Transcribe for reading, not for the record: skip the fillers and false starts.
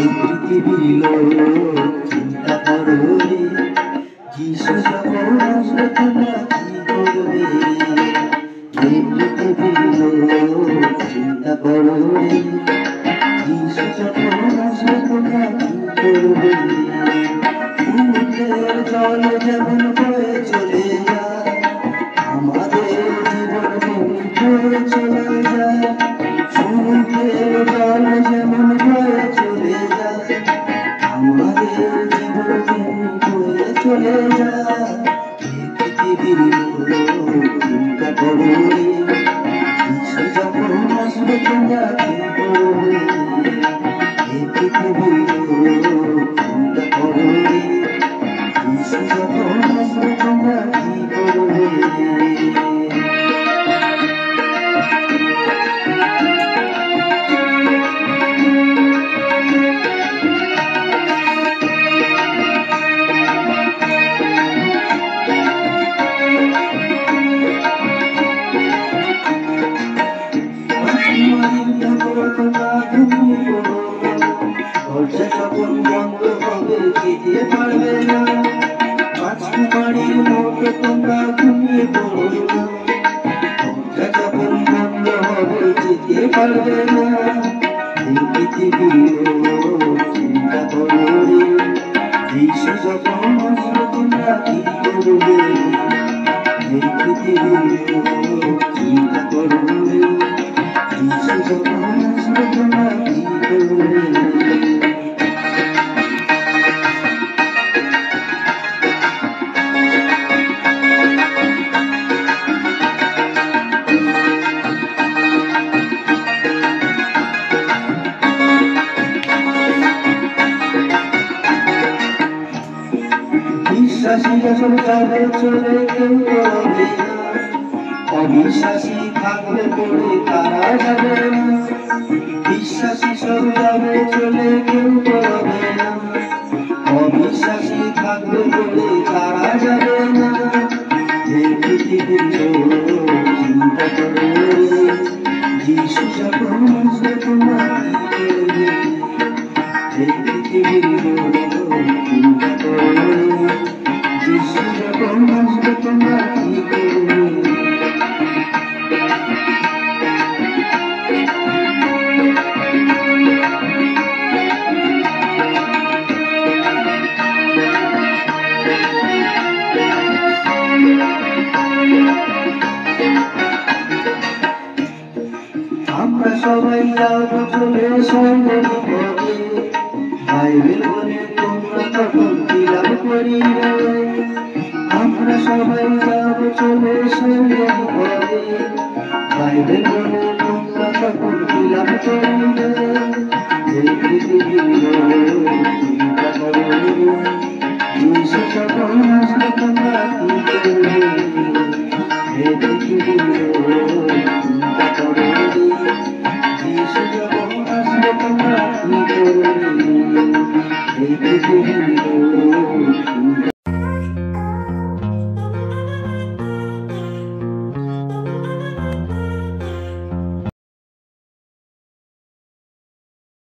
এই পৃথিবীর লোক চিন্তা করো রে, যিশু যখন আসবে তোমরা কি করবে? এই পৃথিবীর লোক চিন্তা করো রে, যিশু যখন আসবে তোমরা কি করবে? সমুদ্রের জল যেমন বয়ে চলে যায়, আমাদের জীবন বয়ে চলে যায়। সমুদ্রের জল যেমন বয়ে চলে যায়, আমাদের জীবন বয়ে চলে যায়। এই পৃথিবীর লোক চিন্তা করো রে, যিশু যখন আসবে তোমরা কি করবে? এই পৃথিবীর লোক চিন্তা করো রে, যিশু যখন আসবে তোমরা কি করবে? দরজা যখন বন্ধ হবে যেতে পারবে না, রাজকুমারীর মতো তোমরা ঘুমিয়ে পড়ো না। দরজা যখন বন্ধ হবে যেতে পারবে না। এই পৃথিবীর লোক চিন্তা করো রে, যিশু যখন আসবে তোমরা কি করবে? এই পৃথিবীর লোক চিন্তা করো রে, যিশু যখন আসবে তোমরা কি করবে? বিশ্বাসীরা সব যাবে চলে, কেউ করবে না। অবিশ্বাসী থাকবে পড়ে, তারা যাবে না। বিশ্বাসী সব যাবে চলে, কেউ করবে না। অবিশ্বাসী থাকবে পড়ে, তারা যাবে না। এই পৃথিবীর লোক চিন্তা করো রে, যিশু যখন আসবে তোমরা কি করবে? এই পৃথিবীর লোক চিন্তা করো রে, যিশু যখন আসবে তোমরা কি করবে? আমরা সবাই যাব চলে সঙ্গে হবে, বাইবেল বলে তোমরা তখন বিলাপ করিবে। আমরা সবাই যাব চলে সঙ্গে হবে, বাইবেল বলে তোমরা তখন বিলাপ করিবে। এই পৃথিবীর